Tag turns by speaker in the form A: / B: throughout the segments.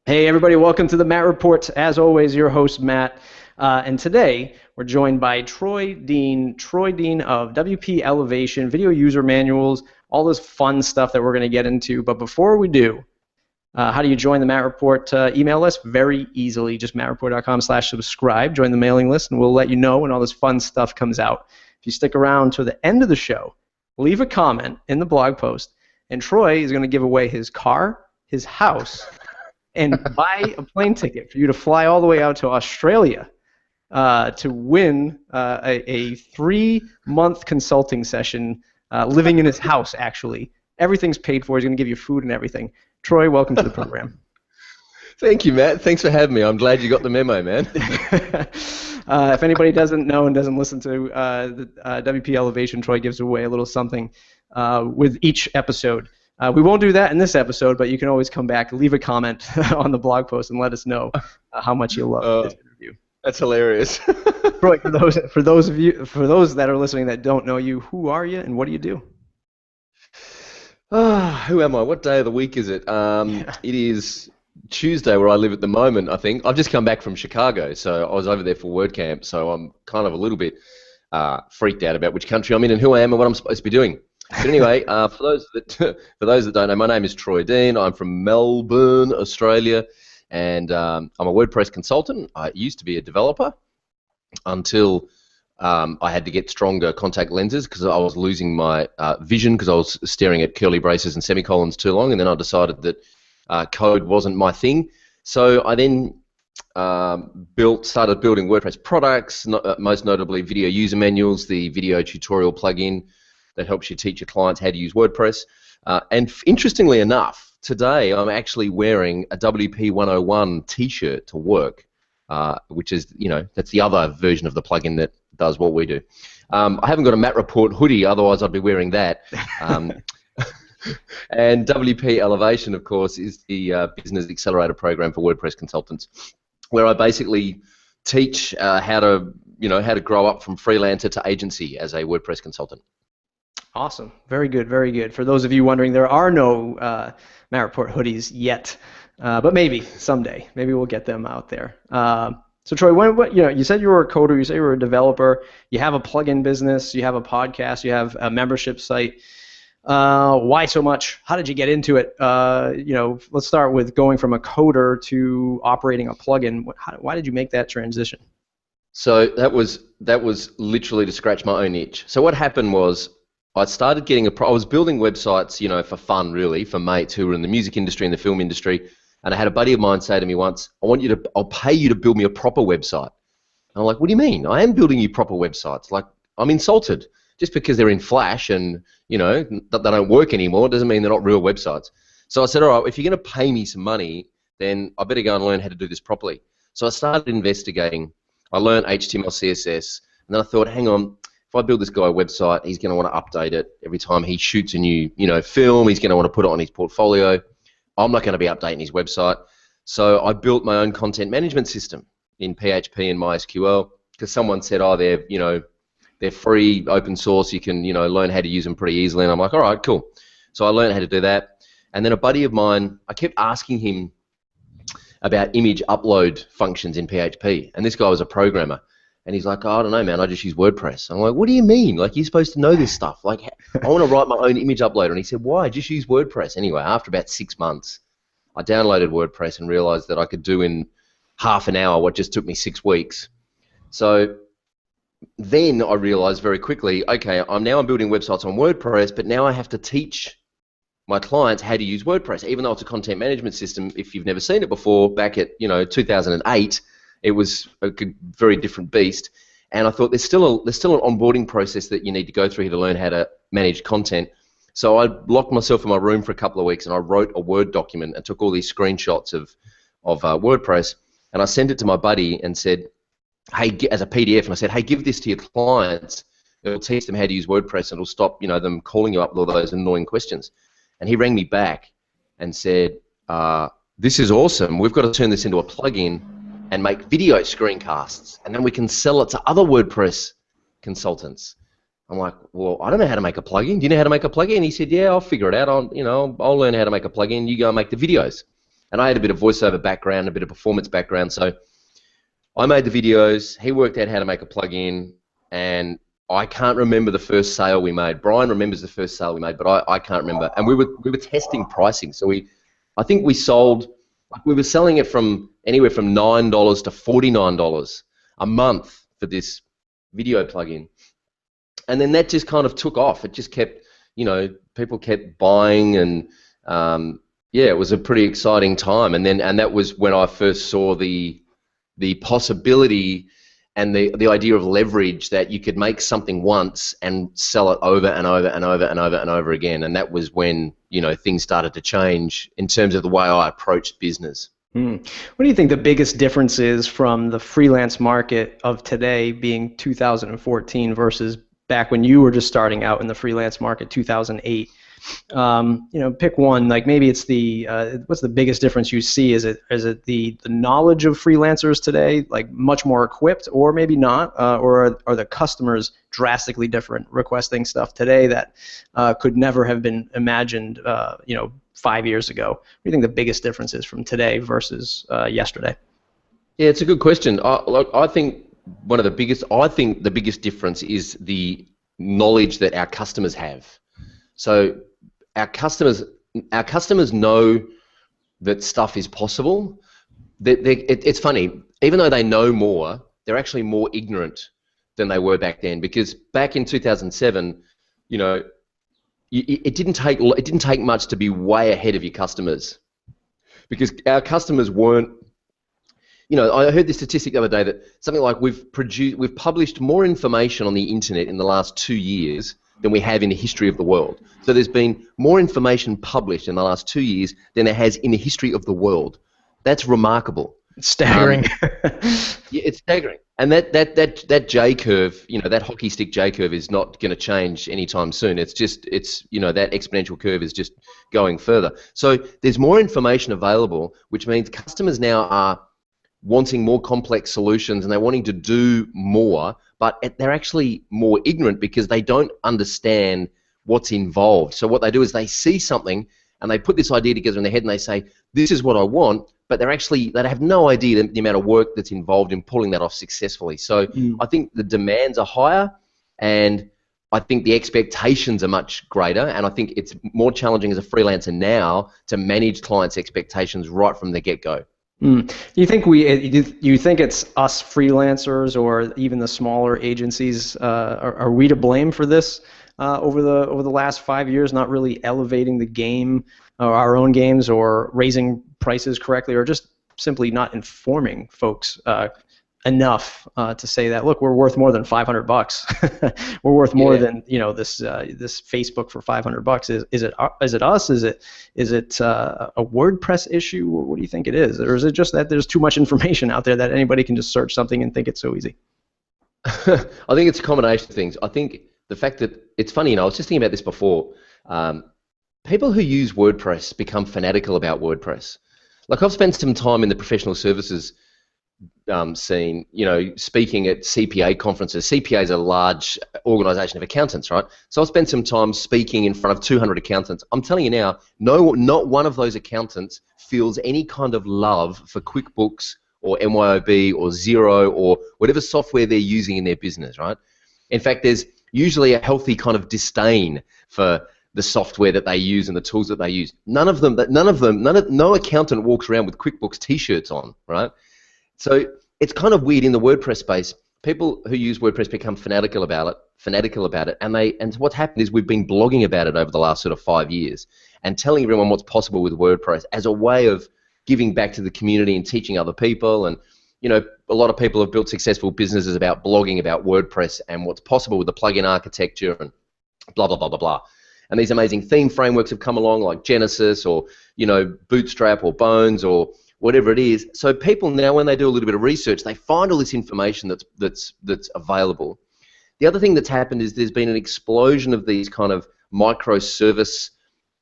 A: Hey everybody, welcome to the Matt Report. As always, your host Matt, and today we're joined by Troy Dean. Troy Dean of WP Elevation, video user manuals, all this fun stuff that we're going to get into. But before we do, how do you join the Matt Report email list? Very easily, just mattreport.com/subscribe. Join the mailing list, and we'll let you know when all this fun stuff comes out. If you stick around to the end of the show, leave a comment in the blog post, and Troy is going to give away his car, his house, and buy a plane ticket for you to fly all the way out to Australia to win a 3-month consulting session living in his house, actually. Everything's paid for. He's going to give you food and everything. Troy, welcome to the program.
B: Thank you, Matt. Thanks for having me. I'm glad you got the memo, man.
A: If anybody doesn't know and doesn't listen to the WP Elevation, Troy gives away a little something with each episode. We won't do that in this episode, but you can always come back, leave a comment on the blog post, and let us know how much you love this interview.
B: That's hilarious.
A: Troy, for those that are listening that don't know you, who are you and what do you do?
B: Who am I? What day of the week is it? It is Tuesday where I live at the moment, I think. I've just come back from Chicago, so I was over there for WordCamp, so I'm kind of a little bit freaked out about which country I'm in and who I am and what I'm supposed to be doing. But anyway, for those that don't know, my name is Troy Dean. I'm from Melbourne, Australia, and I'm a WordPress consultant. I used to be a developer until I had to get stronger contact lenses because I was losing my vision because I was staring at curly braces and semicolons too long, and then I decided that code wasn't my thing. So I then started building WordPress products, most notably video user manuals, the video tutorial plugin that helps you teach your clients how to use WordPress. And interestingly enough, today I'm actually wearing a WP 101 t-shirt to work, which is, that's the other version of the plugin that does what we do. I haven't got a Matt Report hoodie, otherwise I'd be wearing that. And WP Elevation, of course, is the Business Accelerator program for WordPress consultants, where I basically teach how to grow up from freelancer to agency as a WordPress consultant.
A: Awesome. Very good, very good. For those of you wondering, there are no Matt Report hoodies yet, but maybe someday. Maybe we'll get them out there. So Troy, you said you were a coder, you said you were a developer, you have a plugin business, you have a podcast, you have a membership site. Why so much? How did you get into it? Let's start with going from a coder to operating a plugin. Why did you make that transition?
B: So that was literally to scratch my own itch. So what happened was, I started getting I was building websites, for fun, really, for mates who were in the music industry and the film industry. And I had a buddy of mine say to me once, I'll pay you to build me a proper website. And I'm like, what do you mean? I am building you proper websites. Like, I'm insulted. Just because they're in Flash and, that they don't work anymore doesn't mean they're not real websites. So I said, all right, if you're going to pay me some money, then I better go and learn how to do this properly. So I started investigating. I learned HTML, CSS, and then I thought, hang on, if I build this guy a website, he's going to want to update it every time he shoots a new, film. He's going to want to put it on his portfolio. I'm not going to be updating his website. So I built my own content management system in PHP and MySQL because someone said, oh, they're free, open source. You can, learn how to use them pretty easily. And I'm like, all right, cool. So I learned how to do that. And then a buddy of mine, I kept asking him about image upload functions in PHP. And this guy was a programmer. And he's like, oh, I don't know, man, I just use WordPress. I'm like, what do you mean? Like, you're supposed to know this stuff. Like, I want to write my own image uploader. And he said, why? Just use WordPress. Anyway, after about 6 months, I downloaded WordPress and realized that I could do in half an hour what just took me 6 weeks. So then I realized very quickly, okay, I'm building websites on WordPress, but now I have to teach my clients how to use WordPress. Even though it's a content management system, if you've never seen it before, back at 2008, it was a very different beast, and I thought there's still an onboarding process that you need to go through here to learn how to manage content. So I locked myself in my room for a couple of weeks, and I wrote a Word document and took all these screenshots of WordPress, and I sent it to my buddy and said, hey, as a PDF, and I said, hey, give this to your clients. It'll teach them how to use WordPress, and it'll stop them calling you up with all those annoying questions. And he rang me back and said, this is awesome. We've got to turn this into a plugin and make video screencasts, and then we can sell it to other WordPress consultants. I'm like, well, I don't know how to make a plugin. Do you know how to make a plugin? And he said, yeah, I'll figure it out. I'll learn how to make a plugin. You go and make the videos. and I had a bit of voiceover background, a bit of performance background, so I made the videos. He worked out how to make a plugin, and I can't remember the first sale we made. Brian remembers the first sale we made, but I can't remember. And we were testing pricing, so I think we were selling it from anywhere from $9 to $49 a month for this video plugin, and then that just kind of took off. It just kept, people kept buying, and yeah, it was a pretty exciting time. And that was when I first saw the possibility and the idea of leverage, that you could make something once and sell it over and over and over and over and over again. And that was when, things started to change in terms of the way I approached business.
A: What do you think the biggest difference is from the freelance market of today, being 2014, versus back when you were just starting out in the freelance market, 2008? Pick one. Like, maybe it's what's the biggest difference you see? Is it the knowledge of freelancers today, like much more equipped, or maybe not, or are the customers drastically different, requesting stuff today that could never have been imagined 5 years ago? What do you think the biggest difference is from today versus yesterday?
B: Yeah, it's a good question. I think the biggest difference is the knowledge that our customers have. So our customers know that stuff is possible. It's funny, even though they know more, they're actually more ignorant than they were back then. Because back in 2007, it didn't take much to be way ahead of your customers, because our customers weren't. I heard this statistic the other day that something like we've published more information on the internet in the last 2 years than we have in the history of the world. So there's been more information published in the last 2 years than there has in the history of the world. That's remarkable.
A: It's staggering.
B: Yeah, it's staggering. And that J curve, that hockey stick J curve is not going to change anytime soon. It's that exponential curve is just going further. So there's more information available, which means customers now are wanting more complex solutions, and they're wanting to do more, but they're actually more ignorant because they don't understand what's involved. So what they do is they see something and they put this idea together in their head and they say, this is what I want, but they have no idea the amount of work that's involved in pulling that off successfully. So I think the demands are higher, and I think the expectations are much greater, and I think it's more challenging as a freelancer now to manage clients' expectations right from the get-go.
A: Do you think it's us freelancers, or even the smaller agencies? Are we to blame for this over the last 5 years, not really elevating the game, our own games, or raising prices correctly, or just simply not informing folks enough to say that, look, we're worth more than $500. We're worth more than this Facebook for $500. Is it us? Is it a WordPress issue? What do you think it is? Or is it just that there's too much information out there that anybody can just search something and think it's so easy?
B: I think it's a combination of things. I think the fact that it's funny, I was just thinking about this before. People who use WordPress become fanatical about WordPress. Like, I've spent some time in the professional services scene, speaking at CPA conferences. CPA is a large organisation of accountants, right? So I spent some time speaking in front of 200 accountants. I'm telling you now, not one of those accountants feels any kind of love for QuickBooks or MYOB or Xero or whatever software they're using in their business, right? In fact, there's usually a healthy kind of disdain for the software that they use and the tools that they use. No accountant walks around with QuickBooks t-shirts on, right? So it's kind of weird in the WordPress space. People who use WordPress become fanatical about it, and what happened is we've been blogging about it over the last sort of 5 years and telling everyone what's possible with WordPress as a way of giving back to the community and teaching other people. And a lot of people have built successful businesses about blogging about WordPress and what's possible with the plugin architecture and blah blah blah blah blah. And these amazing theme frameworks have come along, like Genesis or Bootstrap or Bones or whatever it is. So people now, when they do a little bit of research, they find all this information that's available. The other thing that's happened is there's been an explosion of these kind of microservice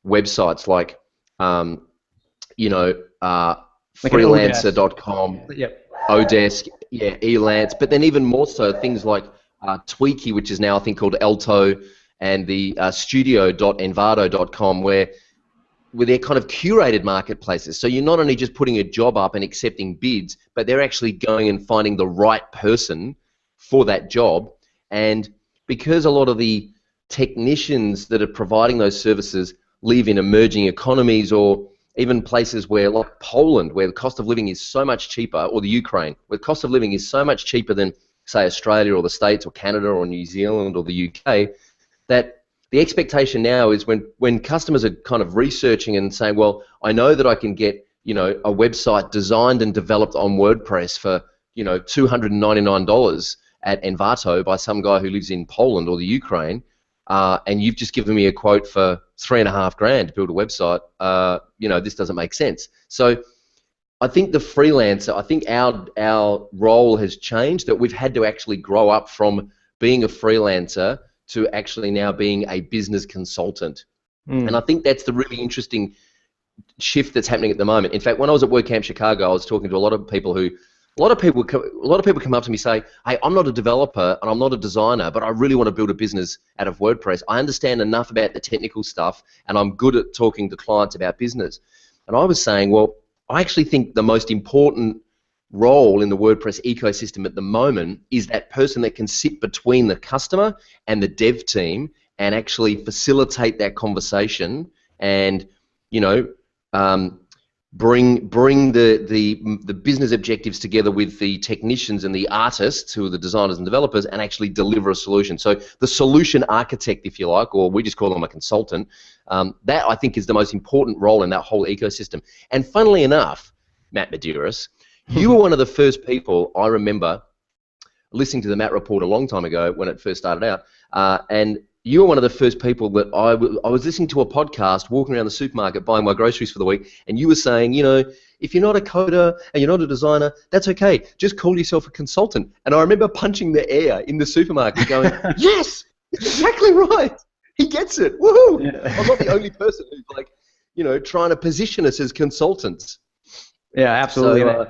B: websites, like freelancer.com, Odesk, Elance, but then even more so things like Tweaky, which is now I think called Alto, and the studio.envato.com, where where they're kind of curated marketplaces. So you're not only just putting a job up and accepting bids, but they're actually going and finding the right person for that job. And because a lot of the technicians that are providing those services live in emerging economies, or even places where, like Poland, where the cost of living is so much cheaper, or the Ukraine, where the cost of living is so much cheaper than, say, Australia or the States or Canada or New Zealand or the UK, that the expectation now is when customers are kind of researching and saying, well, I know that I can get, you know, a website designed and developed on WordPress for, you know, $299 at Envato by some guy who lives in Poland or the Ukraine, and you've just given me a quote for $3,500 to build a website, you know, this doesn't make sense. So I think the freelancer, I think our role has changed, that we've had to actually grow up from being a freelancer to actually now being a business consultant. And I think that's the really interesting shift that's happening at the moment. In fact, when I was at WordCamp Chicago, I was talking to a lot of people come up to me and say, hey, I'm not a developer and I'm not a designer, but I really want to build a business out of WordPress. I understand enough about the technical stuff and I'm good at talking to clients about business. And I was saying, well, I actually think the most important role in the WordPress ecosystem at the moment is that person that can sit between the customer and the dev team and actually facilitate that conversation and, you know, bring the business objectives together with the technicians and the artists, who are the designers and developers, and actually deliver a solution. So the solution architect, if you like, or we just call them a consultant, that I think is the most important role in that whole ecosystem. And funnily enough, Matt Medeiros, you were one of the first people I remember listening to the Matt Report a long time ago when it first started out, and you were one of the first people that I was listening to a podcast, walking around the supermarket buying my groceries for the week, and you were saying, you know, if you're not a coder and you're not a designer, that's okay. Just call yourself a consultant. And I remember punching the air in the supermarket going, yes, exactly right. He gets it. Woohoo! Yeah. I'm not the only person who's like, you know, trying to position us as consultants.
A: Yeah, absolutely. So,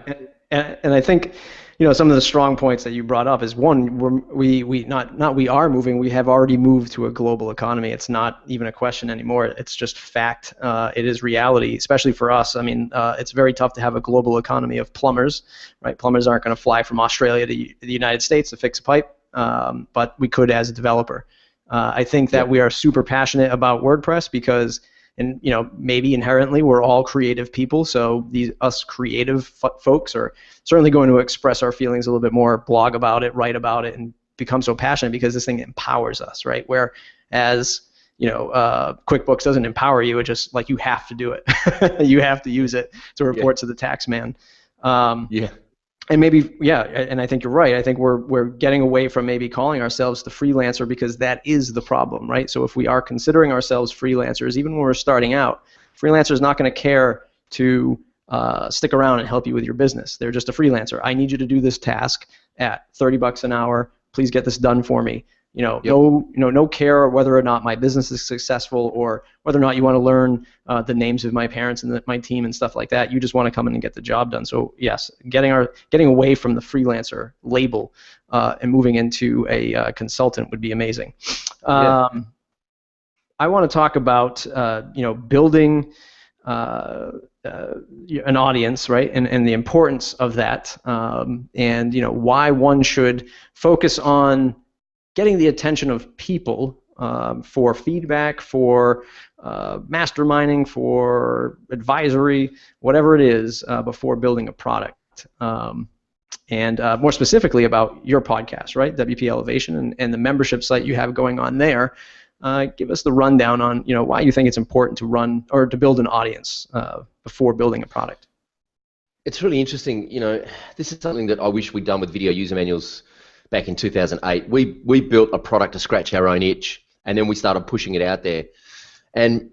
A: and I think, you know, some of the strong points that you brought up is, one, we are moving. We have already moved to a global economy. It's not even a question anymore. It's just fact. It is reality, especially for us. I mean, it's very tough to have a global economy of plumbers, right? Plumbers aren't going to fly from Australia to the United States to fix a pipe, but we could as a developer. I think that we are super passionate about WordPress because, and you know, maybe inherently we're all creative people, so us creative folks are certainly going to express our feelings a little bit more, blog about it, write about it, and become so passionate because this thing empowers us, right? Whereas, you know, QuickBooks doesn't empower you; it just, like, you have to do it. You have to use it to report to the tax man. And maybe, and I think you're right. I think we're getting away from maybe calling ourselves the freelancer, because that is the problem, right? So if we are considering ourselves freelancers, even when we're starting out, freelancer is not going to care to stick around and help you with your business. They're just a freelancer. I need you to do this task at $30 an hour. Please get this done for me. You know, no care whether or not my business is successful, or whether or not you want to learn the names of my parents and my team and stuff like that. You just want to come in and get the job done. So yes, getting away from the freelancer label and moving into a consultant would be amazing. I want to talk about you know, building an audience, right, and the importance of that, and you know, why one should focus on getting the attention of people for feedback, for masterminding, for advisory, whatever it is, before building a product. And more specifically about your podcast, right, WP Elevation, and the membership site you have going on there. Give us the rundown on, you know, why you think it's important to run or to build an audience before building a product.
B: It's really interesting. You know, this is something that I wish we'd done with video user manuals. Back in 2008, we built a product to scratch our own itch, and then we started pushing it out there. And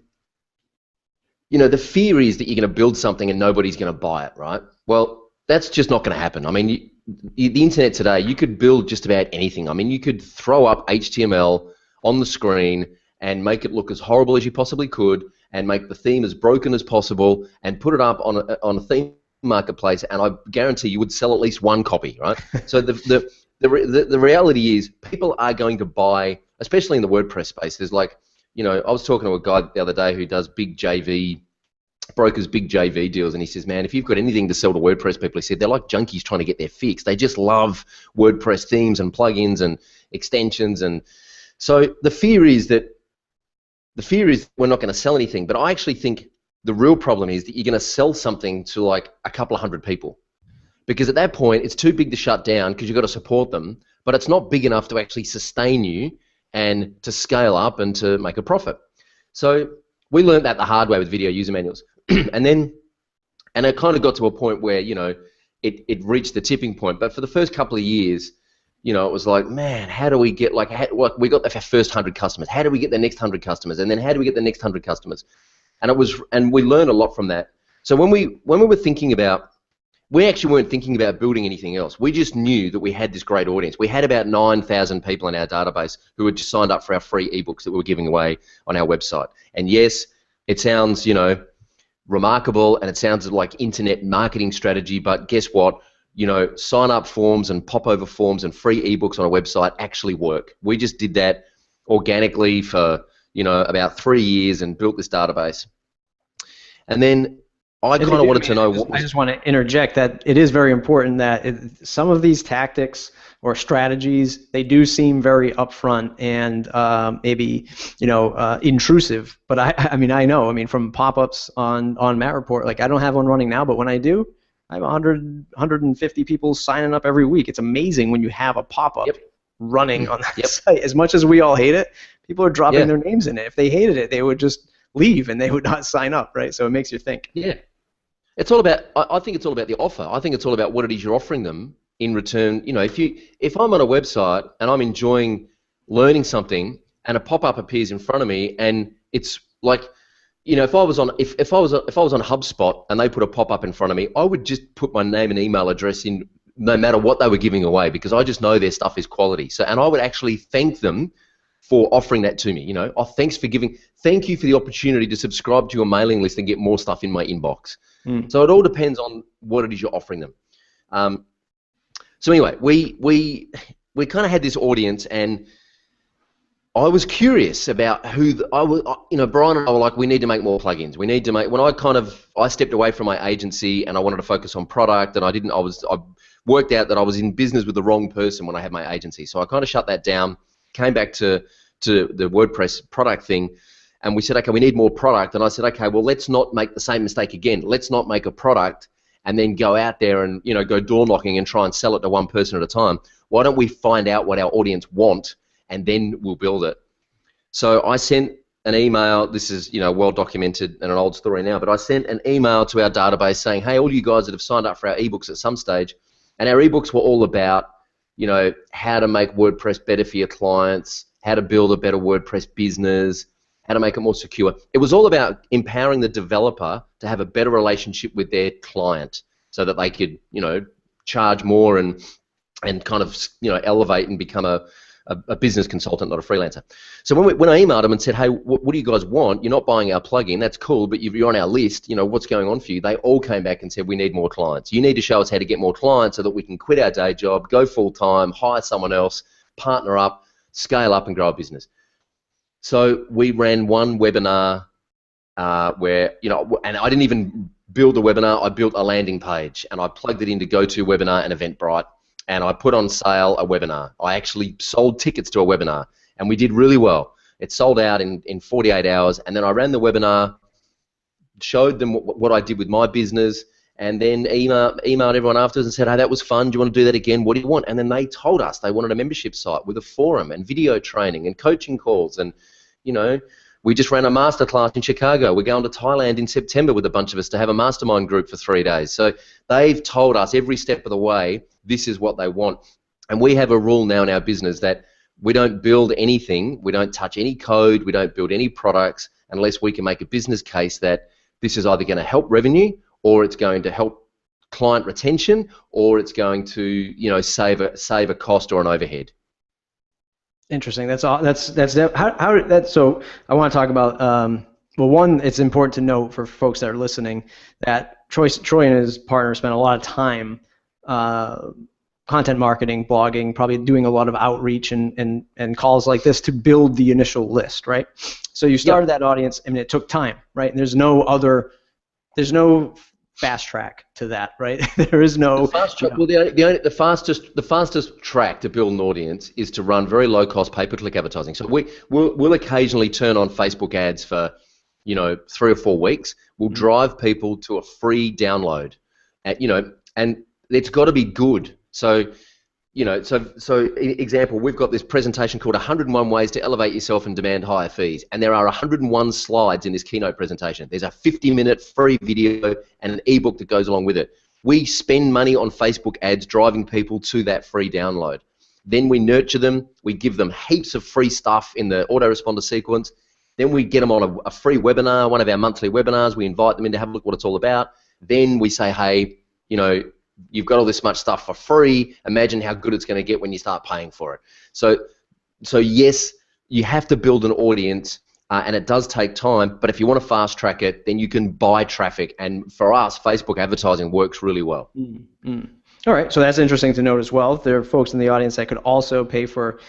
B: you know, the fear is that you're going to build something and nobody's going to buy it, right? Well, that's just not going to happen. I mean, the internet today, you could build just about anything. I mean, you could throw up HTML on the screen and make it look as horrible as you possibly could, and make the theme as broken as possible, and put it up on a theme marketplace, and I guarantee you would sell at least one copy, right? So the reality is, people are going to buy, especially in the WordPress space. There's, like, you know, I was talking to a guy the other day who does big JV brokers big JV deals, and he says, man, if you've got anything to sell to WordPress people, he said, they're like junkies trying to get their fix. They just love WordPress themes and plugins and extensions. And so the fear is we're not going to sell anything, but I actually think the real problem is that you're going to sell something to like a couple of hundred people, because at that point it's too big to shut down because you've got to support them, but it's not big enough to actually sustain you and to scale up and to make a profit. So we learned that the hard way with video user manuals. And it kind of got to a point where, you know, it reached the tipping point. But for the first couple of years, you know, it was like, man, how do we get, like, we got our first 100 customers. How do we get the next 100 customers? And then how do we get the next 100 customers? And we learned a lot from that. So when we were thinking about, we actually weren't thinking about building anything else. We just knew that we had this great audience. We had about 9,000 people in our database who had just signed up for our free ebooks that we were giving away on our website. And yes, it sounds, you know, remarkable, and it sounds like internet marketing strategy, but guess what? You know, sign-up forms and pop-over forms and free ebooks on a website actually work. We just did that organically for, you know, about 3 years and built this database. And then I kind of wanted to know what was...
A: I just want to interject that it is very important that some of these tactics or strategies, they do seem very upfront and maybe, you know, intrusive. But I mean, from pop-ups on Matt Report, like I don't have one running now, but when I do, I have 150 people signing up every week. It's amazing when you have a pop-up running on that site. As much as we all hate it, people are dropping their names in it. If they hated it, they would just leave and they would not sign up, right? So it makes you think.
B: Yeah. It's all about, I think it's all about the offer. I think it's all about what it is you're offering them in return. You know, if I'm on a website and I'm enjoying learning something and a pop-up appears in front of me and it's like, you know, if I was on HubSpot and they put a pop-up in front of me, I would just put my name and email address in no matter what they were giving away, because I just know their stuff is quality. So, and I would actually thank them for offering that to me. You know, thank you for the opportunity to subscribe to your mailing list and get more stuff in my inbox. So it all depends on what it is you're offering them. So anyway, we kind of had this audience, and I was curious about you know, Brian and I were like, we need to make more plugins. We need to make. When I stepped away from my agency and I wanted to focus on product, and I worked out that I was in business with the wrong person when I had my agency. So I kind of shut that down, came back to the WordPress product thing. And we said, okay, we need more product. And I said, okay, well, let's not make the same mistake again. Let's not make a product and then go out there and, you know, go door knocking and try and sell it to one person at a time. Why don't we find out what our audience want and then we'll build it? So I sent an email. This is, you know, well documented and an old story now, but I sent an email to our database saying, hey, all you guys that have signed up for our ebooks at some stage, and our ebooks were all about, you know, how to make WordPress better for your clients, how to build a better WordPress business, how to make it more secure. It was all about empowering the developer to have a better relationship with their client so that they could, you know, charge more and kind of, you know, elevate and become a business consultant, not a freelancer. So when I emailed them and said, hey, what do you guys want? You're not buying our plugin, that's cool, but you're on our list, you know, what's going on for you? They all came back and said, we need more clients. You need to show us how to get more clients so that we can quit our day job, go full-time, hire someone else, partner up, scale up and grow a business. So we ran one webinar where, you know, and I didn't even build a webinar, I built a landing page and I plugged it into GoToWebinar and Eventbrite, and I put on sale a webinar. I actually sold tickets to a webinar and we did really well. It sold out in 48 hours, and then I ran the webinar, showed them what I did with my business, and then emailed everyone afterwards and said, hey, that was fun, do you want to do that again? What do you want? And then they told us they wanted a membership site with a forum and video training and coaching calls. And, you know, we just ran a masterclass in Chicago. We're going to Thailand in September with a bunch of us to have a mastermind group for 3 days. So they've told us every step of the way, this is what they want. And we have a rule now in our business that we don't build anything, we don't touch any code, we don't build any products unless we can make a business case that this is either going to help revenue, or it's going to help client retention, or it's going to, you know, save a cost or an overhead.
A: Interesting. That's all. So I want to talk about. Well, one, it's important to note for folks that are listening that Troy and his partner spent a lot of time content marketing, blogging, probably doing a lot of outreach and calls like this to build the initial list, right? So you started that audience, and it took time, right? And there's no other There's no fast track to that, right? There is no
B: The fast track. Well, the fastest track to build an audience is to run very low cost pay per click advertising. So we'll occasionally turn on Facebook ads for 3 or 4 weeks. We'll drive people to a free download, and it's got to be good. So example, we've got this presentation called 101 Ways to Elevate Yourself and Demand Higher Fees, and there are 101 slides in this keynote presentation. There's a 50-minute free video and an ebook that goes along with it. We spend money on Facebook ads driving people to that free download. Then we nurture them. We give them heaps of free stuff in the autoresponder sequence. Then we get them on a free webinar, one of our monthly webinars. We invite them in to have a look at what it's all about. Then we say, hey, you've got all this much stuff for free. Imagine how good it's going to get when you start paying for it. So yes, you have to build an audience, and it does take time. But if you want to fast track it, then you can buy traffic. And for us, Facebook advertising works really well.
A: Mm-hmm. All right, so that's interesting to note as well. There are folks in the audience that could also pay for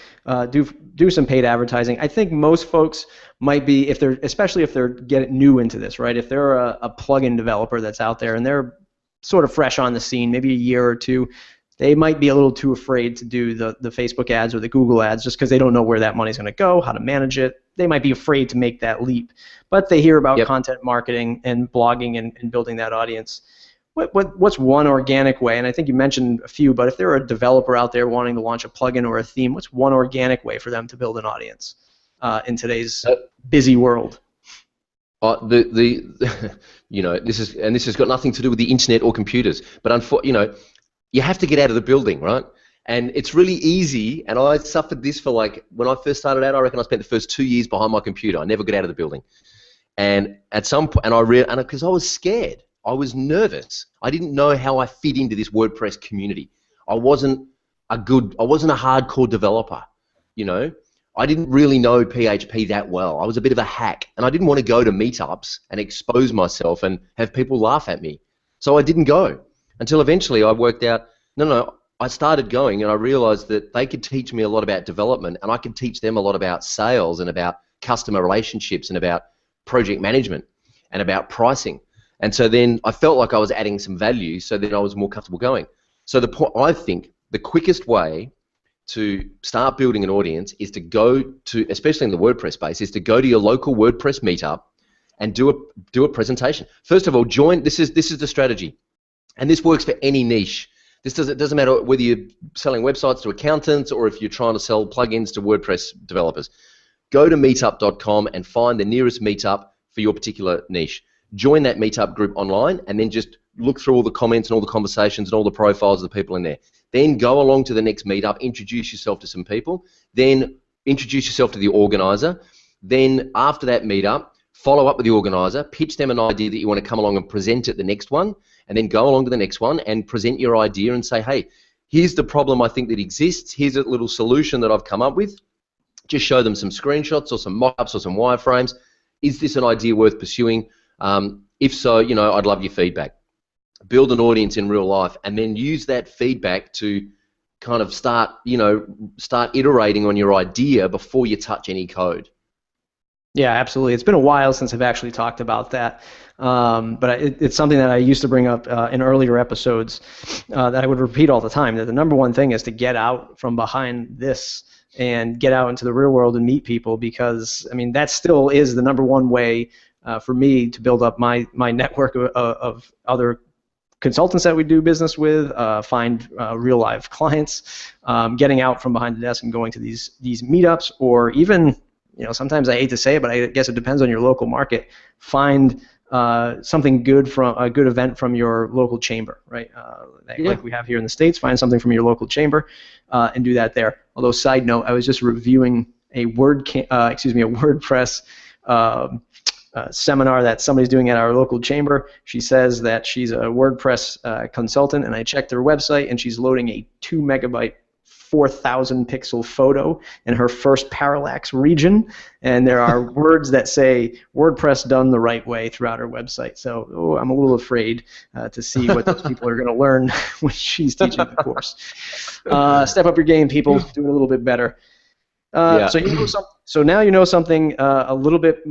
A: do some paid advertising. I think most folks might be, especially if they're getting new into this, right? If they're a plugin developer that's out there and they're sort of fresh on the scene, maybe a year or two, they might be a little too afraid to do the Facebook ads or the Google ads just because they don't know where that money's going to go, how to manage it. They might be afraid to make that leap. But they hear about content marketing and blogging and building that audience. What's one organic way, and I think you mentioned a few, but if they're a developer out there wanting to launch a plugin or a theme, what's one organic way for them to build an audience in today's busy world?
B: This has got nothing to do with the internet or computers, but you have to get out of the building, right? And it's really easy, and I suffered this for when I first started out, I reckon I spent the first 2 years behind my computer. I never got out of the building. And at some point, because I was scared, I was nervous. I didn't know how I fit into this WordPress community. I wasn't a hardcore developer, I didn't really know PHP that well. I was a bit of a hack, and I didn't want to go to meetups and expose myself and have people laugh at me. So I didn't go until eventually I worked out, I started going, and I realized that they could teach me a lot about development, and I could teach them a lot about sales and about customer relationships and about project management and about pricing. And so then I felt like I was adding some value, so then I was more comfortable going. So I think the quickest way to start building an audience is to go to, especially in the WordPress space, is to go to your local WordPress meetup and do a presentation. First of all, this is the strategy, and this works for any niche. It doesn't matter whether you're selling websites to accountants or if you're trying to sell plugins to WordPress developers. Go to meetup.com and find the nearest meetup for your particular niche. Join that meetup group online, and then just look through all the comments and all the conversations and all the profiles of the people in there. Then go along to the next meetup, introduce yourself to some people, then introduce yourself to the organizer. Then after that meetup, follow up with the organizer, pitch them an idea that you want to come along and present at the next one, and then go along to the next one and present your idea and say, hey, here's the problem I think that exists, here's a little solution that I've come up with. Just show them some screenshots or some mock-ups or some wireframes. Is this an idea worth pursuing? If so, I'd love your feedback. Build an audience in real life, and then use that feedback to kind of start iterating on your idea before you touch any code.
A: Yeah, absolutely. It's been a while since I've actually talked about that, but it's something that I used to bring up in earlier episodes that I would repeat all the time, that the number one thing is to get out from behind this and get out into the real world and meet people, because, that still is the number one way for me to build up my network of other consultants that we do business with, find real live clients, getting out from behind the desk and going to these meetups, or even, sometimes I hate to say it, but I guess it depends on your local market. Find something good from a good event from your local chamber, right? Like we have here in the States. Find something from your local chamber and do that there. Although, side note, I was just reviewing a WordPress seminar that somebody's doing at our local chamber. She says that she's a WordPress consultant, and I checked her website, and she's loading a 2 megabyte 4,000 pixel photo in her first parallax region, and there are words that say WordPress done the right way throughout her website. So I'm a little afraid to see what those people are going to learn when she's teaching the course. Step up your game, people. Do it a little bit better.
B: Yeah.
A: So you know some, so now you know something a little bit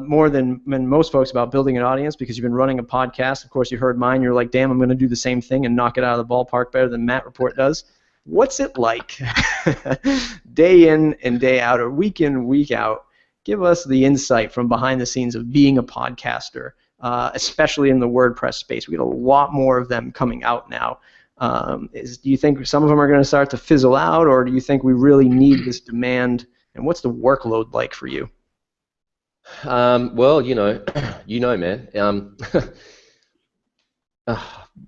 A: more than most folks about building an audience because you've been running a podcast. Of course, you heard mine. You're like, damn, I'm going to do the same thing and knock it out of the ballpark better than Matt Report does. What's it like day in and day out, or week in, week out? Give us the insight from behind the scenes of being a podcaster, especially in the WordPress space. We get a lot more of them coming out now. Do you think some of them are going to start to fizzle out, or do you think we really need this demand? And what's the workload like for you?
B: Well, man.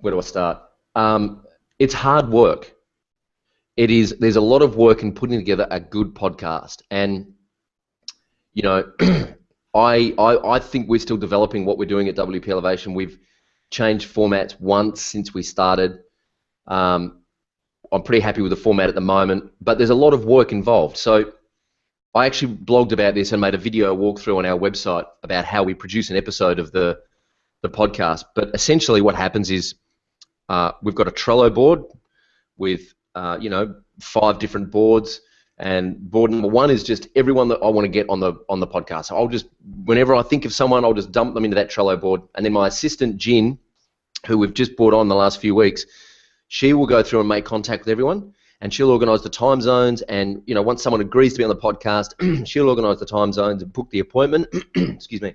B: Where do I start? It's hard work. It is. There's a lot of work in putting together a good podcast, and I think we're still developing what we're doing at WP Elevation. We've changed formats once since we started. I'm pretty happy with the format at the moment, but there's a lot of work involved. So I actually blogged about this and made a video walkthrough on our website about how we produce an episode of the podcast. But essentially what happens is we've got a Trello board with 5 different boards, and board number 1 is just everyone that I want to get on the podcast. So I'll just, whenever I think of someone, I'll just dump them into that Trello board. And then my assistant, Jin, who we've just brought on the last few weeks, she will go through and make contact with everyone, and she'll organise the time zones. And once someone agrees to be on the podcast, she'll organise the time zones and book the appointment. Excuse me.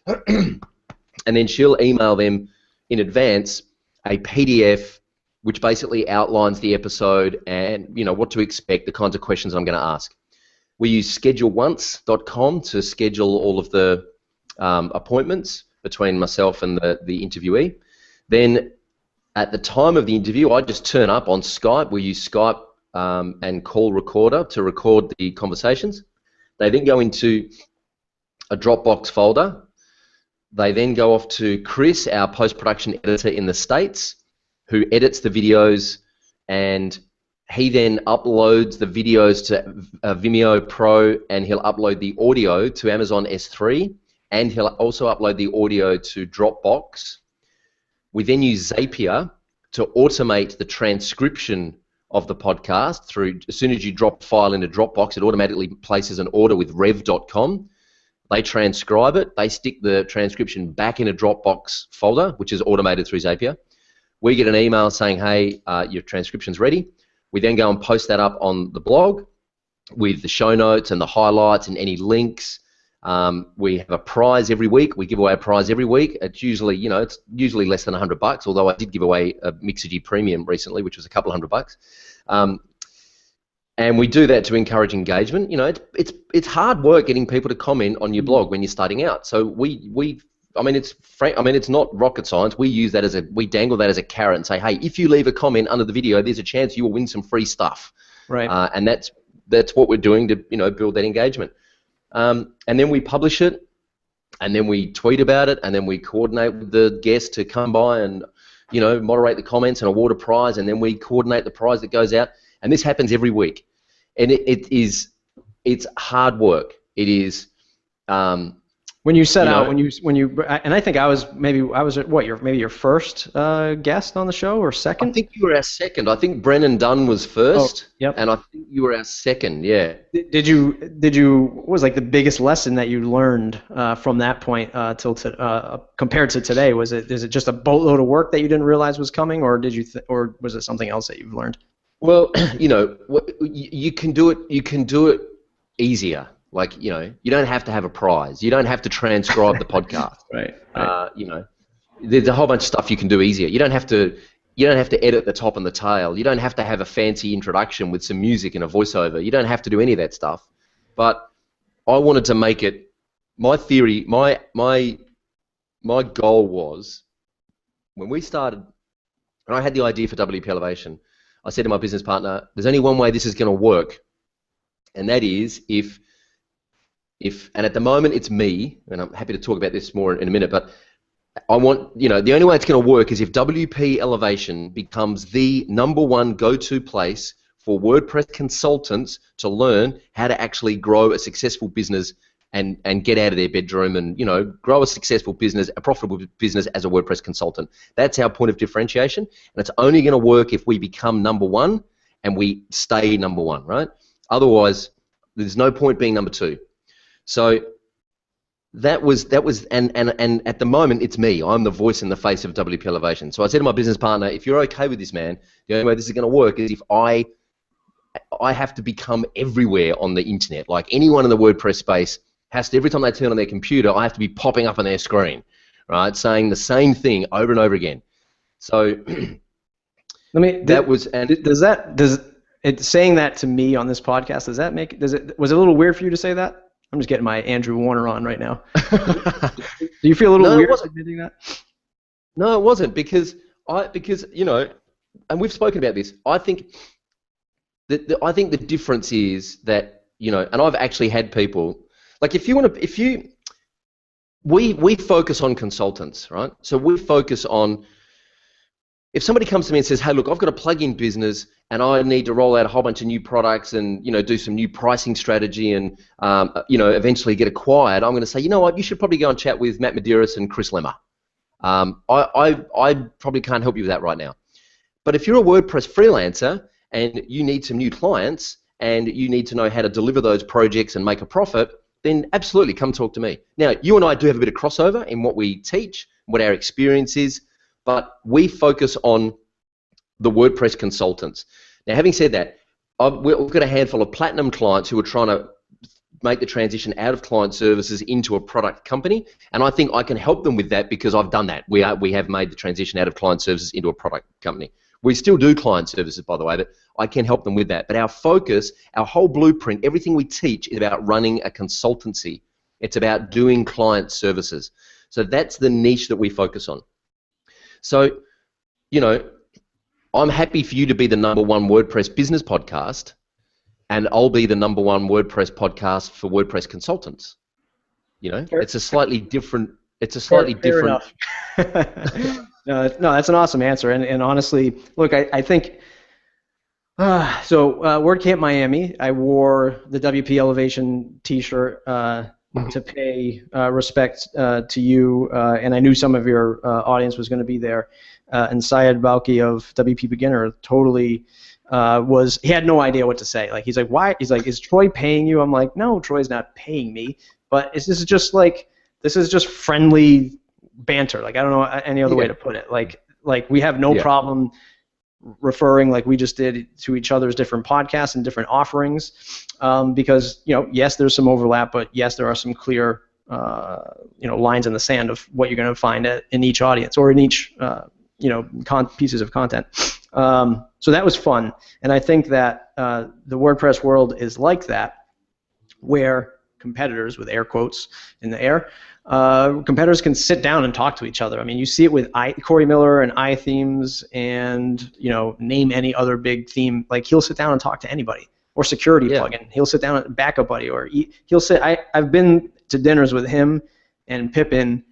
B: And then she'll email them in advance a PDF which basically outlines the episode and what to expect, the kinds of questions I'm going to ask. We use scheduleonce.com to schedule all of the appointments between myself and the interviewee. Then at the time of the interview, I just turn up on Skype. We use Skype and call recorder to record the conversations. They then go into a Dropbox folder. They then go off to Chris, our post-production editor in the States, who edits the videos, and he then uploads the videos to Vimeo Pro, and he'll upload the audio to Amazon S3, and he'll also upload the audio to Dropbox. We then use Zapier to automate the transcription of the podcast through, as soon as you drop a file into Dropbox, it automatically places an order with rev.com. They transcribe it, they stick the transcription back in a Dropbox folder, which is automated through Zapier. We get an email saying, hey, your transcription's ready. We then go and post that up on the blog with the show notes and the highlights and any links. We have a prize every week. We give away a prize every week. It's usually, it's usually less than $100, although I did give away a Mixergy Premium recently, which was a couple $100. And we do that to encourage engagement. It's hard work getting people to comment on your blog when you're starting out. So it's not rocket science. We use that we dangle that as a carrot and say, hey, if you leave a comment under the video, there's a chance you will win some free stuff.
A: Right.
B: And that's what we're doing to build that engagement. And then we publish it, and then we tweet about it, and then we coordinate with the guest to come by and moderate the comments and award a prize, and then we coordinate the prize that goes out. And this happens every week, and it's hard work. It is.
A: When you set out, and I think I was at maybe your first guest on the show, or second?
B: I think you were our second. I think Brennan Dunn was first.
A: Oh, yep.
B: And I think you were our second. Yeah.
A: Did you? What was like the biggest lesson that you learned from that point compared to today? Is it just a boatload of work that you didn't realize was coming, or or was it something else that you've learned?
B: Well, you can do it. You can do it easier. Like, you don't have to have a prize. You don't have to transcribe the podcast.
A: Right.
B: There's a whole bunch of stuff you can do easier. You don't have to edit the top and the tail. You don't have to have a fancy introduction with some music and a voiceover. You don't have to do any of that stuff. But I wanted to make it, my theory, my goal was, when we started, when I had the idea for WP Elevation, I said to my business partner, there's only one way this is going to work, and that is if, and at the moment it's me, and I'm happy to talk about this more in a minute, but I want, the only way it's going to work is if WP Elevation becomes the #1 go-to place for WordPress consultants to learn how to actually grow a successful business and get out of their bedroom and, grow a successful business, a profitable business as a WordPress consultant. That's our point of differentiation, and it's only going to work if we become #1 and we stay #1, right? Otherwise, There's no point being number two. So that was and at the moment it's me. I'm the voice in the face of WP Elevation. So I said to my business partner, if you're okay with this, man, the only way this is going to work is if I have to become everywhere on the internet. Like anyone in the WordPress space has to, every time they turn on their computer, I have to be popping up on their screen, right, saying the same thing over and over again. So
A: saying that to me on this podcast, was it a little weird for you to say that? I'm just getting my Andrew Warner on right now. Do you feel a little weird admitting that?
B: No, it wasn't, because you know, and we've spoken about this. I think the difference is that, you know, and I've actually had people, like, we focus on consultants, right? So we focus on, if somebody comes to me and says, hey, look, I've got a plug-in business and I need to roll out a whole bunch of new products and, you know, do some new pricing strategy and, you know, eventually get acquired, I'm going to say, you know what, you should probably go and chat with Matt Medeiros and Chris Lemmer. I probably can't help you with that right now. But if you're a WordPress freelancer and you need some new clients and you need to know how to deliver those projects and make a profit, then absolutely come talk to me. Now, you and I do have a bit of crossover in what we teach, what our experience is, but we focus on the WordPress consultants. Now, having said that, we've got a handful of platinum clients who are trying to make the transition out of client services into a product company, and I think I can help them with that because I've done that. We have made the transition out of client services into a product company. We still do client services, by the way, but I can help them with that. But our focus, our whole blueprint, everything we teach is about running a consultancy. It's about doing client services. So that's the niche that we focus on. So, you know, I'm happy for you to be the #1 WordPress business podcast, and I'll be the #1 WordPress podcast for WordPress consultants. You know, it's a slightly different.
A: Fair enough. No, that's an awesome answer, and honestly, look, I think. So WordCamp Miami, I wore the WP Elevation T-shirt to pay respect to you, and I knew some of your audience was going to be there. And Syed Balki of WP Beginner totally he had no idea what to say. Like, he's like, why? He's like, is Troy paying you? I'm like, no, Troy's not paying me. But this is just friendly banter. Like, I don't know any other way to put it. Like we have no problem referring, like we just did, to each other's different podcasts and different offerings, because, you know, yes, there's some overlap, but yes, there are some clear you know, lines in the sand of what you're going to find in each audience or in each you know, pieces of content. So that was fun, and I think that the WordPress world is like that, where competitors, with air quotes in the air, competitors can sit down and talk to each other. I mean, you see it with Corey Miller and iThemes, and, you know, name any other big theme. Like, he'll sit down and talk to anybody, or security plugin. He'll sit down at Backup Buddy, or he'll sit. I've been to dinners with him and Pippin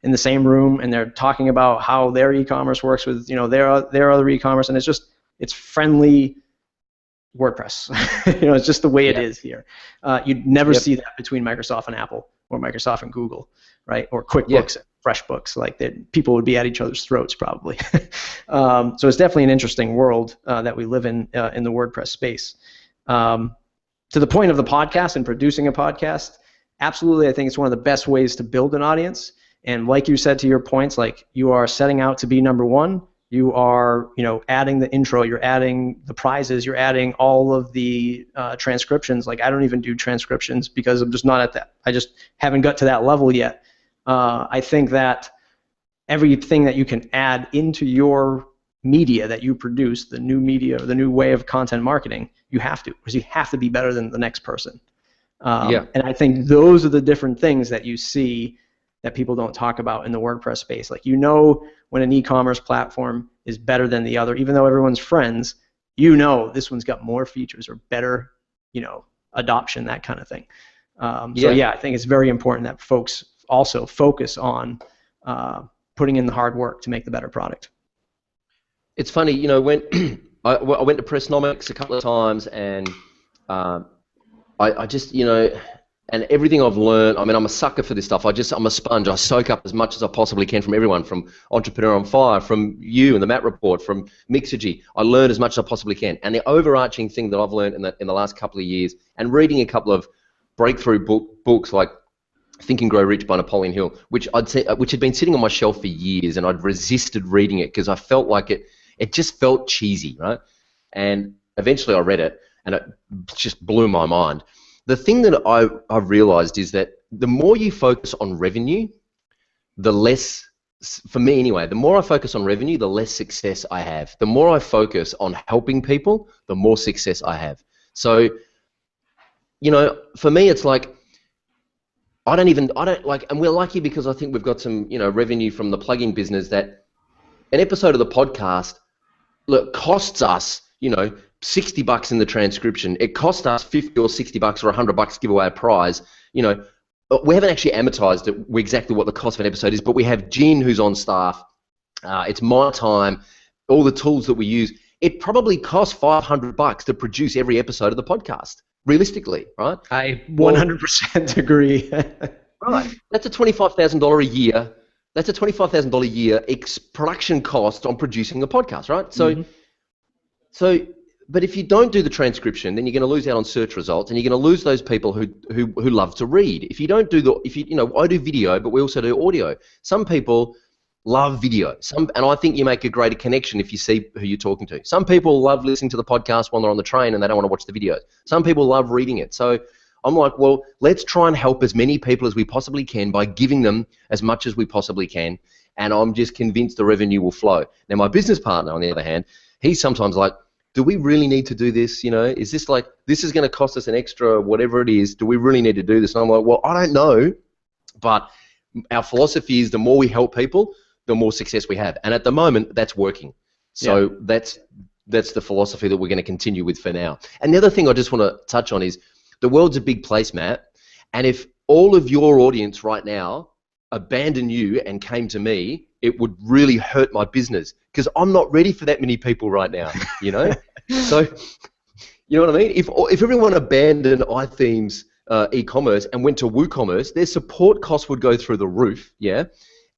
A: in the same room, and they're talking about how their e-commerce works with, you know, their other e-commerce, and it's friendly WordPress. You know, it's just the way it is here. You'd never see that between Microsoft and Apple, or Microsoft and Google, right? Or QuickBooks, and FreshBooks. Like, people would be at each other's throats probably. So it's definitely an interesting world that we live in the WordPress space. To the point of the podcast and producing a podcast, absolutely, I think it's one of the best ways to build an audience. And like you said, to your points, like, you are setting out to be #1. You are, you know, adding the intro, you're adding the prizes, you're adding all of the transcriptions. Like, I don't even do transcriptions because I'm just not at that. I just haven't got to that level yet. I think that everything that you can add into your media that you produce, the new media, the new way of content marketing, you have to, because you have to be better than the next person. And I think those are the different things that you see that people don't talk about in the WordPress space. Like, you know, when an e-commerce platform is better than the other, even though everyone's friends, you know, this one's got more features or better, you know, adoption, that kind of thing. So yeah, I think it's very important that folks also focus on putting in the hard work to make the better product.
B: It's funny, you know, when I went to Pressnomics a couple of times, and I just, you know, and everything I've learned, I mean, I'm a sucker for this stuff. I'm a sponge. I soak up as much as I possibly can from everyone, from Entrepreneur on Fire, from you and the Matt Report, from Mixergy. I learn as much as I possibly can. And the overarching thing that I've learned in the last couple of years, and reading a couple of breakthrough books like Think and Grow Rich by Napoleon Hill, which had been sitting on my shelf for years, and I'd resisted reading it because I felt like it just felt cheesy, right? And eventually I read it, and it just blew my mind. The thing that I've realized is that the more you focus on revenue, the less, for me anyway, the more I focus on revenue, the less success I have. The more I focus on helping people, the more success I have. So, you know, for me, it's like, I don't like, and we're lucky because I think we've got some, you know, revenue from the plugin business, that an episode of the podcast, look, costs us, you know, $60 in the transcription. It cost us $50 or $60 or $100 to give away a prize. You know, we haven't actually amortized it exactly what the cost of an episode is, but we have Jin who's on staff. It's my time, all the tools that we use. It probably costs $500 to produce every episode of the podcast, realistically, right?
A: I 100% agree.
B: Right. That's a $25,000 a year. That's a $25,000 a year production cost on producing a podcast, right? So, but if you don't do the transcription, then you're going to lose out on search results, and you're going to lose those people who love to read. If you don't do you know, I do video, but we also do audio. Some people love video. And I think you make a greater connection if you see who you're talking to. Some people love listening to the podcast when they're on the train and they don't want to watch the videos. Some people love reading it. So I'm like, well, let's try and help as many people as we possibly can by giving them as much as we possibly can. And I'm just convinced the revenue will flow. Now, my business partner, on the other hand, he's sometimes like, do we really need to do this? You know, is this like, this is going to cost us an extra whatever it is? Do we really need to do this? And I'm like, well, I don't know. But our philosophy is the more we help people, the more success we have. And at the moment, that's working. So that's the philosophy that we're going to continue with for now. And the other thing I just want to touch on is the world's a big place, Matt. And if all of your audience right now abandoned you and came to me, it would really hurt my business because I'm not ready for that many people right now, you know? So, you know what I mean? If everyone abandoned iThemes e-commerce and went to WooCommerce, their support costs would go through the roof, yeah?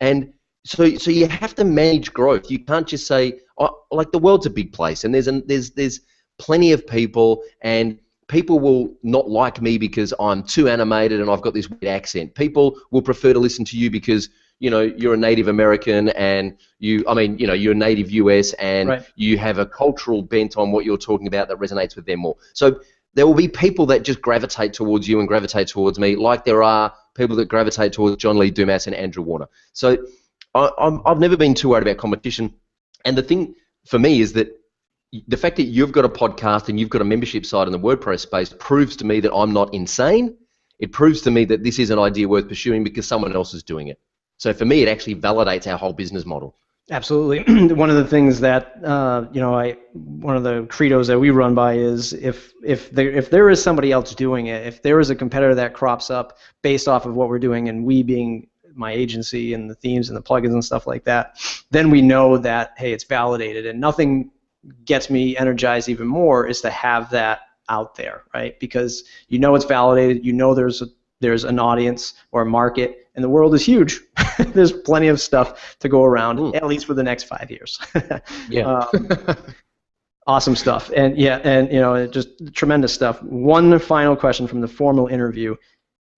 B: And so you have to manage growth. You can't just say, oh, like, the world's a big place, and there's plenty of people, and people will not like me because I'm too animated and I've got this weird accent. People will prefer to listen to you because, you know, you're a native American and you're a native US, and you have a cultural bent on what you're talking about that resonates with them more. So there will be people that just gravitate towards you and gravitate towards me, like there are people that gravitate towards John Lee Dumas and Andrew Warner. So I've never been too worried about competition. And the thing for me is that the fact that you've got a podcast and you've got a membership site in the WordPress space proves to me that I'm not insane. It proves to me that this is an idea worth pursuing because someone else is doing it. So for me, it actually validates our whole business model.
A: Absolutely. One of the things that one of the credos that we run by is if there is somebody else doing it, if there is a competitor that crops up based off of what we're doing, and we being my agency and the themes and the plugins and stuff like that, then we know that, hey, it's validated. And nothing gets me energized even more is to have that out there, right? Because you know it's validated, you know there's an audience or a market, and the world is huge. There's plenty of stuff to go around, at least for the next 5 years.
B: Yeah.
A: Awesome stuff. And you know, just tremendous stuff. One final question from the formal interview.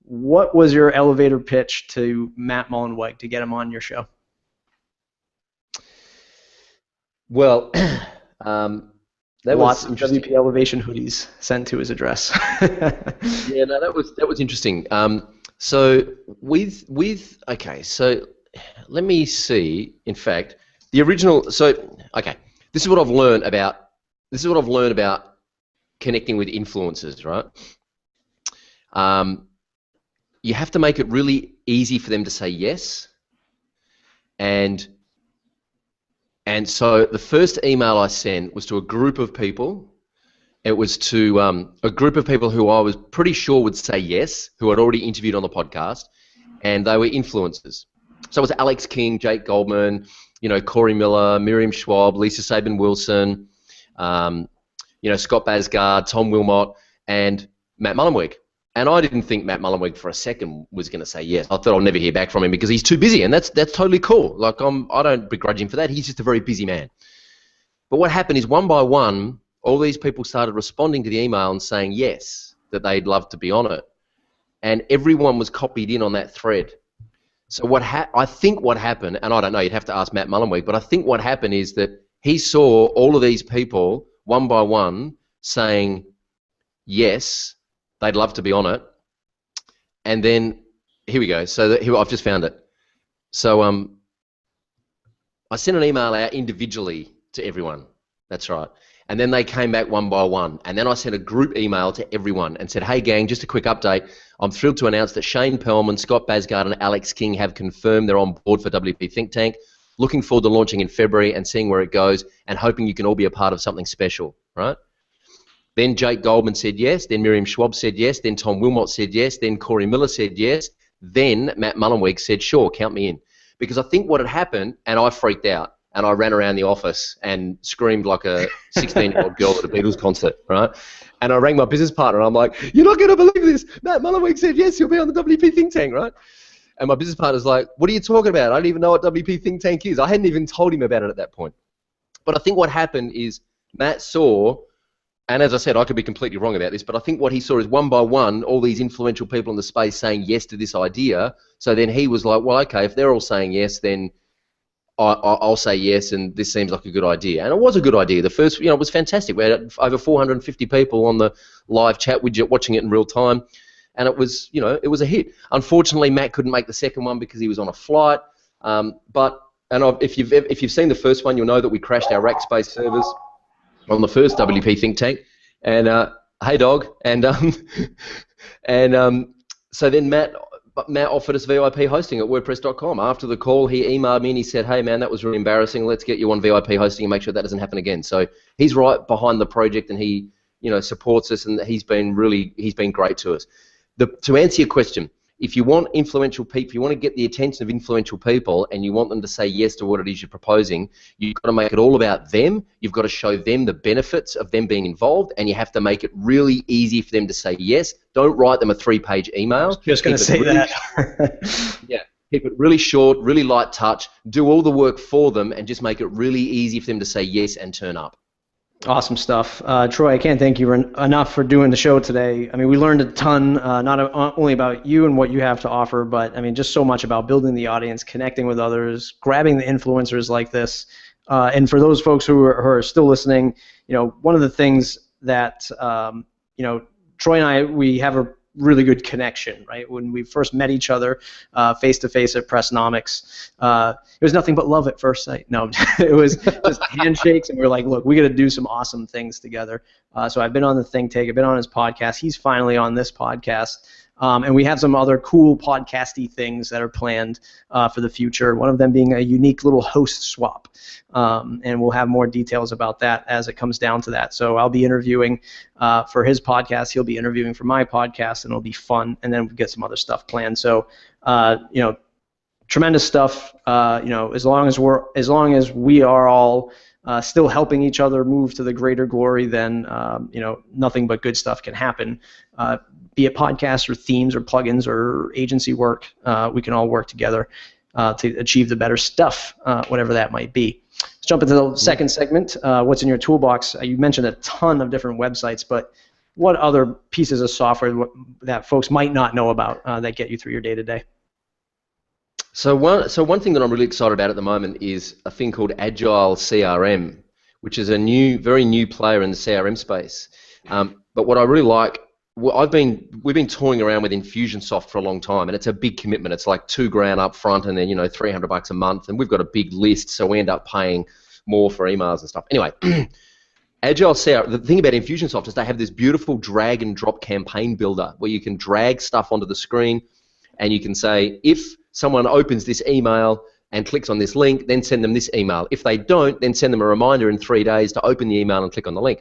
A: What was your elevator pitch to Matt Mullenweg to get him on your show?
B: Well, that
A: Lots
B: was
A: of WP Elevation hoodies sent to his address.
B: Yeah, no, that was interesting. So okay, so let me see. In fact, the original. So okay, this is what I've learned about connecting with influencers, right? You have to make it really easy for them to say yes, and so the first email I sent was to a group of people. It was to a group of people who I was pretty sure would say yes, who I'd already interviewed on the podcast, and they were influencers. So it was Alex King, Jake Goldman, you know, Corey Miller, Miriam Schwab, Lisa Sabin Wilson, you know, Scott Basgard, Tom Wilmot, and Matt Mullenweg. And I didn't think Matt Mullenweg for a second was going to say yes. I thought I'll never hear back from him because he's too busy, and that's totally cool. Like I don't begrudge him for that. He's just a very busy man. But what happened is one by one, all these people started responding to the email and saying yes, that they'd love to be on it, and everyone was copied in on that thread. So I think what happened, and I don't know, you'd have to ask Matt Mullenweg, but I think what happened is that he saw all of these people one by one saying yes, they'd love to be on it, and then here we go. So I've just found it. So I sent an email out individually to everyone. That's right. And then they came back one by one. And then I sent a group email to everyone and said, hey, gang, just a quick update. I'm thrilled to announce that Shane Perlman, Scott Basgard, and Alex King have confirmed they're on board for WP Think Tank. Looking forward to launching in February and seeing where it goes and hoping you can all be a part of something special, right? Then Jake Goldman said yes. Then Miriam Schwab said yes. Then Tom Wilmot said yes. Then Corey Miller said yes. Then Matt Mullenweg said, sure, count me in. Because I think what had happened, and I freaked out, and I ran around the office and screamed like a 16-year-old girl at a Beatles concert, right? And I rang my business partner, and I'm like, you're not going to believe this. Matt Mullenweg said, yes, you'll be on the WP Think Tank, right? And my business partner's like, what are you talking about? I don't even know what WP Think Tank is. I hadn't even told him about it at that point. But I think what happened is Matt saw, and as I said, I could be completely wrong about this, but I think what he saw is one by one, all these influential people in the space saying yes to this idea. So then he was like, well, okay, if they're all saying yes, then I'll say yes, and this seems like a good idea. And it was a good idea. The first, it was fantastic. We had over 450 people on the live chat widget watching it in real time, and it was, it was a hit. Unfortunately, Matt couldn't make the second one because he was on a flight. If you've seen the first one, you'll know that we crashed our Rackspace servers on the first WP Think Tank. And hey, dog. And so then Matt offered us VIP hosting at WordPress.com. After the call, he emailed me and he said, hey, man, that was really embarrassing. Let's get you on VIP hosting and make sure that doesn't happen again. So he's right behind the project, and he, supports us, and he's been great to us. To answer your question, if you want influential people, if you want to get the attention of influential people and you want them to say yes to what it is you're proposing, you've got to make it all about them. You've got to show them the benefits of them being involved, and you have to make it really easy for them to say yes. Don't write them a 3-page email.
A: I was just going to say that.
B: Yeah, keep it really short, really light touch. Do all the work for them and just make it really easy for them to say yes and turn up.
A: Awesome stuff. Troy, I can't thank you enough for doing the show today. I mean, we learned a ton, not only about you and what you have to offer, but I mean, just so much about building the audience, connecting with others, grabbing the influencers like this. And for those folks who are still listening, one of the things that, Troy and I, we have a really good connection, right? When we first met each other face-to-face at Pressnomics, it was nothing but love at first sight. No, it was just handshakes, and we were like, look, we got to do some awesome things together. So I've been on the Think Tank, I've been on his podcast, he's finally on this podcast, and we have some other cool podcasty things that are planned for the future, one of them being a unique little host swap. And we'll have more details about that as it comes down to that. So I'll be interviewing for his podcast, he'll be interviewing for my podcast, and it'll be fun, and then we'll get some other stuff planned. So, tremendous stuff. As long as we are all still helping each other move to the greater glory, then nothing but good stuff can happen. Be it podcasts or themes or plugins or agency work, we can all work together to achieve the better stuff, whatever that might be. Let's jump into the second segment. What's in your toolbox? You mentioned a ton of different websites, but what other pieces of software that folks might not know about that get you through your day-to-day?
B: So one thing that I'm really excited about at the moment is a thing called Agile CRM, which is a very new player in the CRM space. But what I really like, we've been toying around with Infusionsoft for a long time, and it's a big commitment. It's like $2,000 up front, and then $300 a month, and we've got a big list, so we end up paying more for emails and stuff. Anyway, Agile CRM. The thing about Infusionsoft is they have this beautiful drag and drop campaign builder where you can drag stuff onto the screen, and you can say, if someone opens this email and clicks on this link, then send them this email. If they don't, then send them a reminder in 3 days to open the email and click on the link.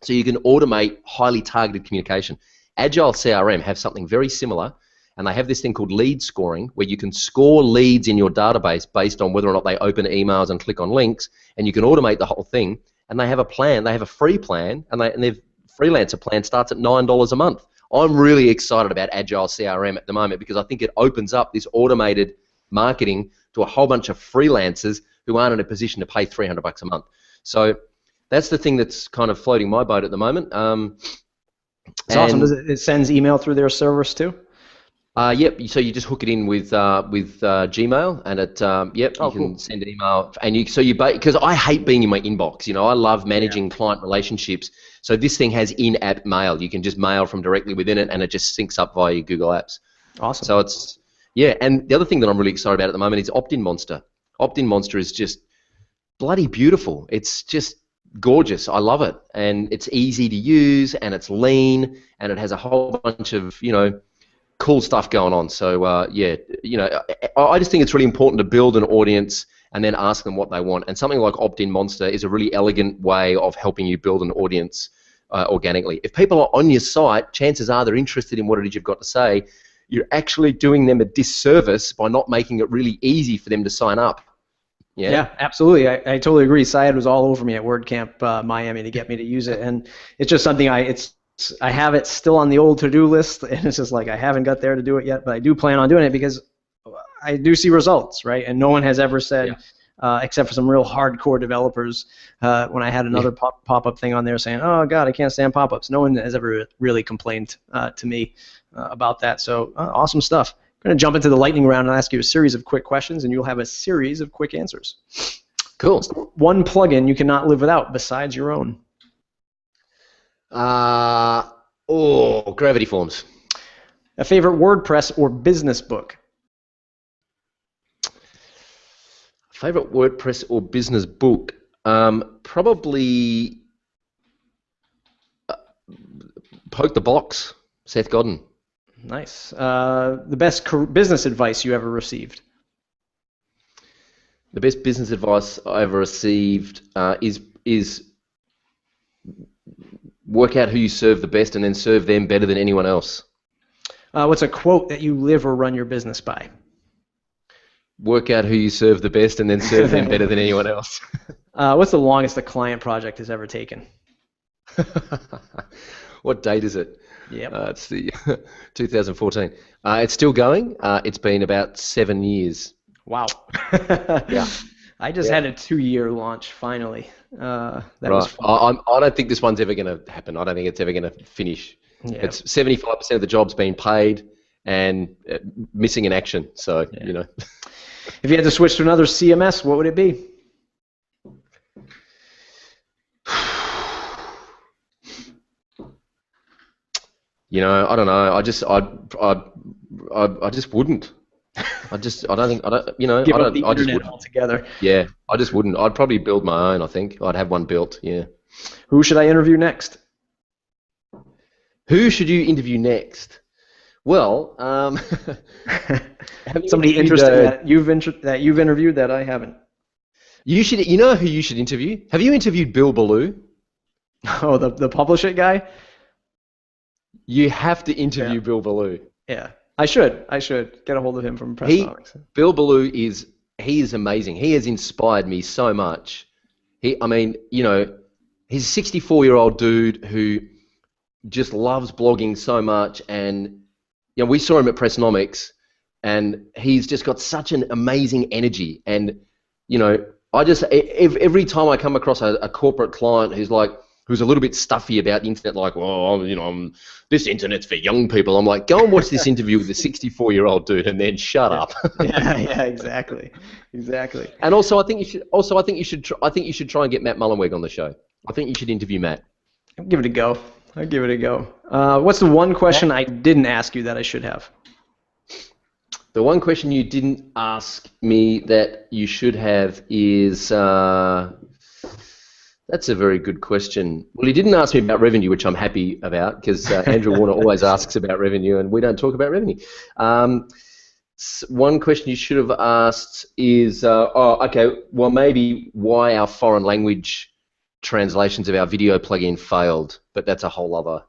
B: So you can automate highly targeted communication. Agile CRM have something very similar, and they have this thing called lead scoring, where you can score leads in your database based on whether or not they open emails and click on links, and you can automate the whole thing. And they have a plan. They have a free plan, and their freelancer plan starts at $9 a month. I'm really excited about Agile CRM at the moment because I think it opens up this automated marketing to a whole bunch of freelancers who aren't in a position to pay $300 a month. So that's the thing that's kind of floating my boat at the moment.
A: It's awesome. Does it sends email through their servers too?
B: Yep. So you just hook it in with Gmail, and it you can
A: cool.
B: send an email, and because I hate being in my inbox. You know, I love managing client relationships. So this thing has in-app mail. You can just mail from directly within it, and it just syncs up via your Google Apps.
A: Awesome.
B: So it's and the other thing that I'm really excited about at the moment is Opt-in Monster. Opt-in Monster is just bloody beautiful. It's just gorgeous. I love it, and it's easy to use, and it's lean, and it has a whole bunch of cool stuff going on. So I just think it's really important to build an audience and then ask them what they want. And something like Opt-in Monster is a really elegant way of helping you build an audience organically. If people are on your site, chances are they're interested in what it is you've got to say. You're actually doing them a disservice by not making it really easy for them to sign up.
A: Yeah, absolutely. I totally agree. Syed was all over me at WordCamp Miami to get me to use it, and it's just something I have it still on the old to-do list, and it's just like I haven't got there to do it yet, but I do plan on doing it because I do see results, right? And no one has ever said, except for some real hardcore developers, when I had another pop-up thing on there saying, oh, God, I can't stand pop-ups. No one has ever really complained to me about that. So awesome stuff. I'm going to jump into the lightning round and ask you a series of quick questions, and you'll have a series of quick answers.
B: Cool.
A: One plugin you cannot live without besides your own.
B: Gravity Forms.
A: A favorite WordPress or business book?
B: Favorite WordPress or business book? Probably Poke the Box, Seth Godin.
A: Nice. The best business advice you ever received?
B: The best business advice I ever received is work out who you serve the best and then serve them better than anyone else.
A: What's a quote that you live or run your business by?
B: Work out who you serve the best and then serve them better than anyone else.
A: What's the longest a client project has ever taken?
B: What date is it?
A: Yep.
B: It's the 2014. It's still going. It's been about 7 years.
A: Wow.
B: Yeah.
A: I just had a 2-year launch finally. That was
B: fun. I don't think this one's ever going to happen. I don't think it's ever going to finish. Yeah. It's 75% of the job's been paid and missing in action. So
A: If you had to switch to another CMS, what would it be?
B: I don't know. I just wouldn't. I wouldn't
A: altogether.
B: Yeah, I just wouldn't. I'd probably build my own. I think I'd have one built. Yeah.
A: Who should I interview next?
B: Who should you interview next? Well,
A: somebody interesting that you've interviewed that I haven't.
B: You should. You know who you should interview? Have you interviewed Bill Ballou?
A: Oh, the Publish It guy.
B: You have to interview Bill Ballou.
A: Yeah, I should get a hold of him from Pressnomics.
B: Bill Ballou is amazing. He has inspired me so much. He's a 64-year-old dude who just loves blogging so much, and we saw him at Pressnomics, and he's just got such an amazing energy. And I just every time I come across a corporate client who's a little bit stuffy about the internet, like, this internet's for young people. I'm like, go and watch this interview with the 64-year-old dude, and then shut up.
A: yeah, exactly.
B: And also, I think you should try and get Matt Mullenweg on the show. I think you should interview Matt.
A: I'll give it a go. What's the one question I didn't ask you that I should have?
B: The one question you didn't ask me that you should have is. That's a very good question. Well, he didn't ask me about revenue, which I'm happy about, because Andrew Warner always asks about revenue, and we don't talk about revenue. One question you should have asked is, maybe why our foreign language translations of our video plugin failed, but that's a whole other.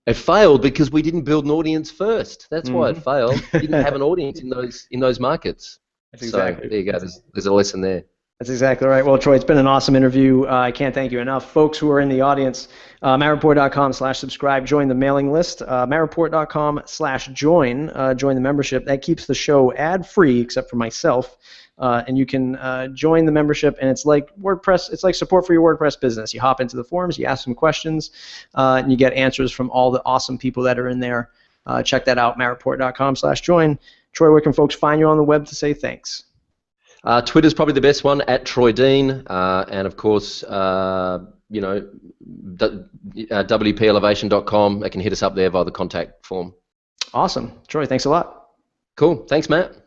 B: It failed because we didn't build an audience first. That's why it failed. We didn't have an audience in those markets.
A: That's exactly.
B: So there you go. There's a lesson there.
A: That's exactly right. Well, Troy, it's been an awesome interview. I can't thank you enough. Folks who are in the audience, mattreport.com/subscribe, join the mailing list, mattreport.com/join, join the membership. That keeps the show ad-free, except for myself. And you can join the membership, and it's like WordPress. It's like support for your WordPress business. You hop into the forums, you ask some questions, and you get answers from all the awesome people that are in there. Check that out, mattreport.com/join. Troy, where can folks find you on the web to say thanks?
B: Twitter's probably the best one, at Troy Dean, and of course, WPElevation.com. They can hit us up there via the contact form.
A: Awesome. Troy, thanks a lot.
B: Cool. Thanks, Matt.